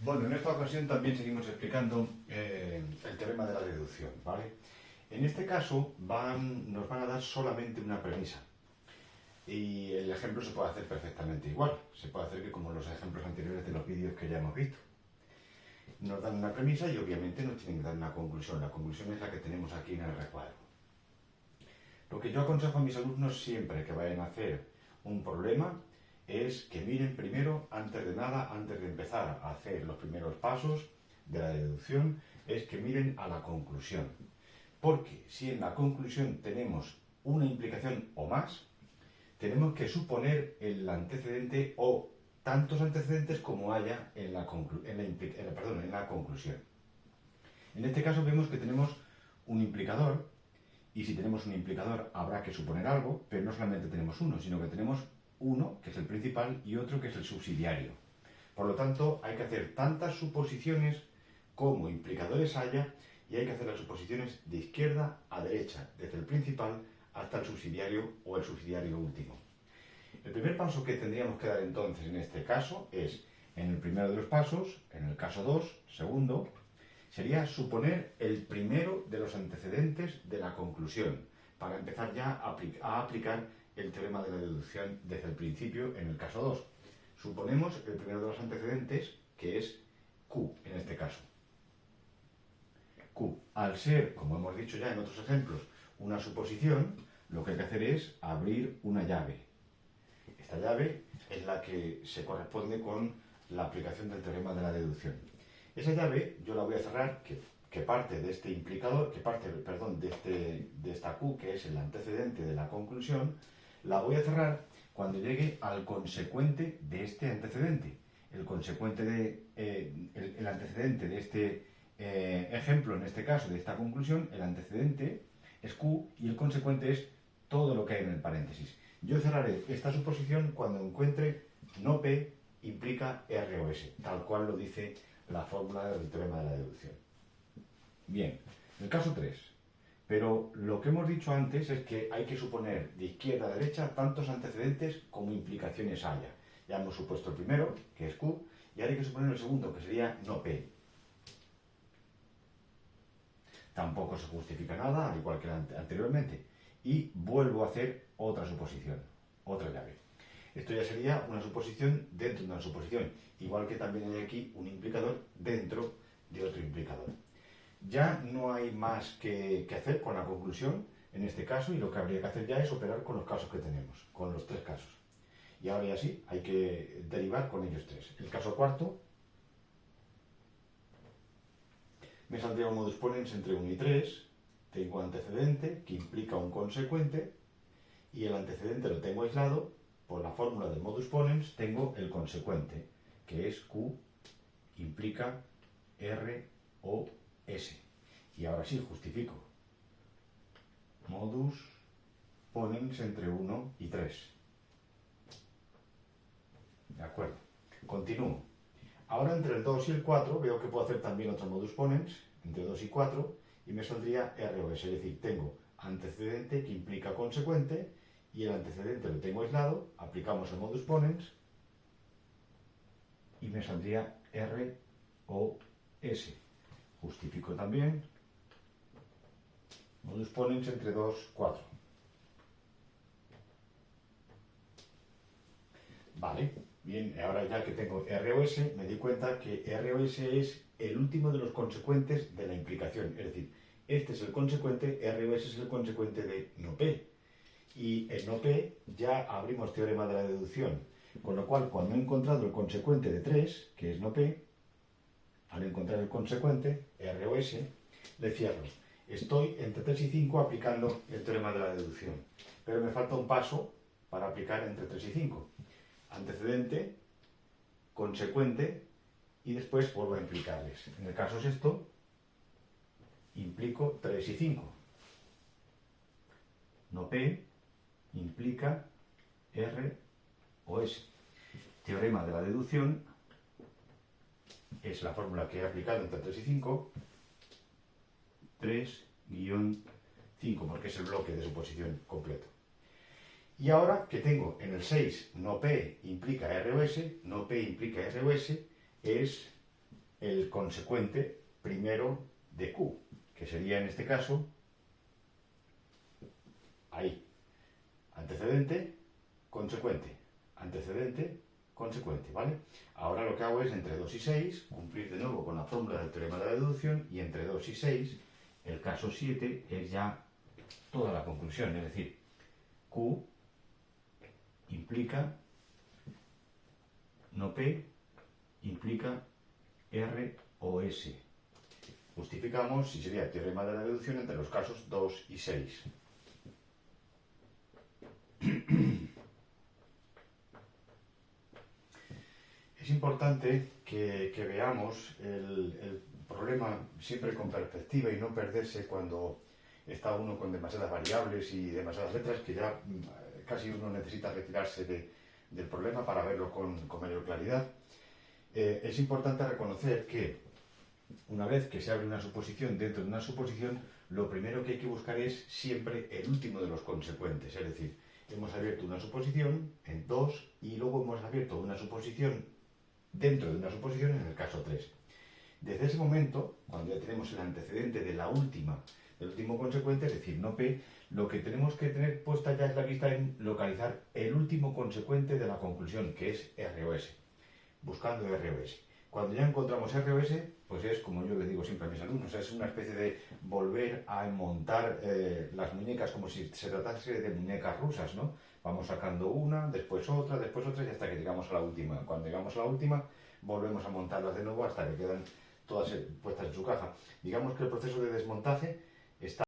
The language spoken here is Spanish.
Bueno, en esta ocasión también seguimos explicando el teorema de la deducción, ¿vale? En este caso nos van a dar solamente una premisa y el ejemplo se puede hacer perfectamente igual. Se puede hacer que como los ejemplos anteriores de los vídeos que ya hemos visto. Nos dan una premisa y obviamente nos tienen que dar una conclusión. La conclusión es la que tenemos aquí en el recuadro. Lo que yo aconsejo a mis alumnos siempre que vayan a hacer un problema es que miren primero, antes de nada, antes de empezar a hacer los primeros pasos de la deducción, es que miren a la conclusión. Porque si en la conclusión tenemos una implicación o más, tenemos que suponer el antecedente o tantos antecedentes como haya en la conclusión. En este caso vemos que tenemos un implicador, y si tenemos un implicador habrá que suponer algo, pero no solamente tenemos uno, sino que tenemos uno, que es el principal, y otro, que es el subsidiario. Por lo tanto, hay que hacer tantas suposiciones como implicadores haya, y hay que hacer las suposiciones de izquierda a derecha, desde el principal hasta el subsidiario o el subsidiario último. El primer paso que tendríamos que dar entonces en este caso es, en el primero de los pasos, en el caso 2, segundo, sería suponer el primero de los antecedentes de la conclusión, para empezar ya a aplicar el teorema de la deducción desde el principio en el caso 2. Suponemos el primero de los antecedentes, que es Q en este caso. Q, al ser, como hemos dicho ya en otros ejemplos, una suposición, lo que hay que hacer es abrir una llave. Esta llave es la que se corresponde con la aplicación del teorema de la deducción. Esa llave yo la voy a cerrar, que parte de este implicador, de esta Q, que es el antecedente de la conclusión, la voy a cerrar cuando llegue al consecuente de este antecedente. El antecedente de este ejemplo, en este caso, de esta conclusión, el antecedente es Q y el consecuente es todo lo que hay en el paréntesis. Yo cerraré esta suposición cuando encuentre no P implica R o S, tal cual lo dice la fórmula del teorema de la deducción. Bien, el caso 3. Pero lo que hemos dicho antes es que hay que suponer de izquierda a derecha tantos antecedentes como implicaciones haya. Ya hemos supuesto el primero, que es Q, y ahora hay que suponer el segundo, que sería no P. Tampoco se justifica nada, al igual que anteriormente. Y vuelvo a hacer otra suposición, otra llave. Esto ya sería una suposición dentro de una suposición, igual que también hay aquí un implicador dentro de otro implicador. Ya no hay más que hacer con la conclusión en este caso, y lo que habría que hacer ya es operar con los casos que tenemos, con los 3 casos. Y ahora ya sí, hay que derivar con ellos 3. El caso cuarto, me saldría un modus ponens entre 1 y 3, tengo antecedente que implica un consecuente, y el antecedente lo tengo aislado. Por la fórmula del modus ponens tengo el consecuente, que es Q implica R o S. Y ahora sí, justifico. Modus ponens entre 1 y 3. De acuerdo. Continúo. Ahora entre el 2 y el 4 veo que puedo hacer también otro modus ponens, entre 2 y 4, y me saldría R o S. Es decir, tengo antecedente que implica consecuente, y el antecedente lo tengo aislado, aplicamos el modus ponens, y me saldría R o S. Justifico también. Modus ponens entre 2, 4. Vale, bien, ahora ya que tengo R o S, me di cuenta que R o S es el último de los consecuentes de la implicación. Es decir, este es el consecuente, R o S es el consecuente de no P. Y en no P ya abrimos teorema de la deducción. Con lo cual, cuando he encontrado el consecuente de 3, que es no P, al encontrar el consecuente, R o S, le cierro. Estoy entre 3 y 5 aplicando el teorema de la deducción. Pero me falta un paso para aplicar entre 3 y 5. Antecedente, consecuente, y después vuelvo a implicarles. En el caso sexto, implico 3 y 5. No P implica R o S. Teorema de la deducción es la fórmula que he aplicado entre 3 y 5. 3-5, porque es el bloque de suposición completo. Y ahora que tengo en el 6 no P implica R o S, no P implica R o S, es el consecuente primero de Q, que sería en este caso, ahí, antecedente, consecuente, antecedente, consecuente, ¿vale? Ahora lo que hago es entre 2 y 6, cumplir de nuevo con la fórmula del teorema de la deducción, y entre 2 y 6, el caso 7 es ya toda la conclusión, es decir, Q implica no P, implica R o S. Justificamos y sería el teorema de la deducción entre los casos 2 y 6. Es importante que veamos el problema siempre con perspectiva y no perderse cuando está uno con demasiadas variables y demasiadas letras, que ya casi uno necesita retirarse del problema para verlo con mayor claridad. Es importante reconocer que una vez que se abre una suposición dentro de una suposición, lo primero que hay que buscar es siempre el último de los consecuentes. Es decir, hemos abierto una suposición en 2 y luego hemos abierto una suposición dentro de una suposición en el caso 3. Desde ese momento, cuando ya tenemos el antecedente de la última, del último consecuente, es decir, no P, lo que tenemos que tener puesta ya es la vista en localizar el último consecuente de la conclusión, que es R o S, buscando R o S. Cuando ya encontramos R o S, pues es, como yo les digo siempre a mis alumnos, es una especie de volver a montar las muñecas como si se tratase de muñecas rusas, ¿no? Vamos sacando una, después otra, y hasta que llegamos a la última. Cuando llegamos a la última, volvemos a montarlas de nuevo hasta que quedan todas puestas en su caja. Digamos que el proceso de desmontaje está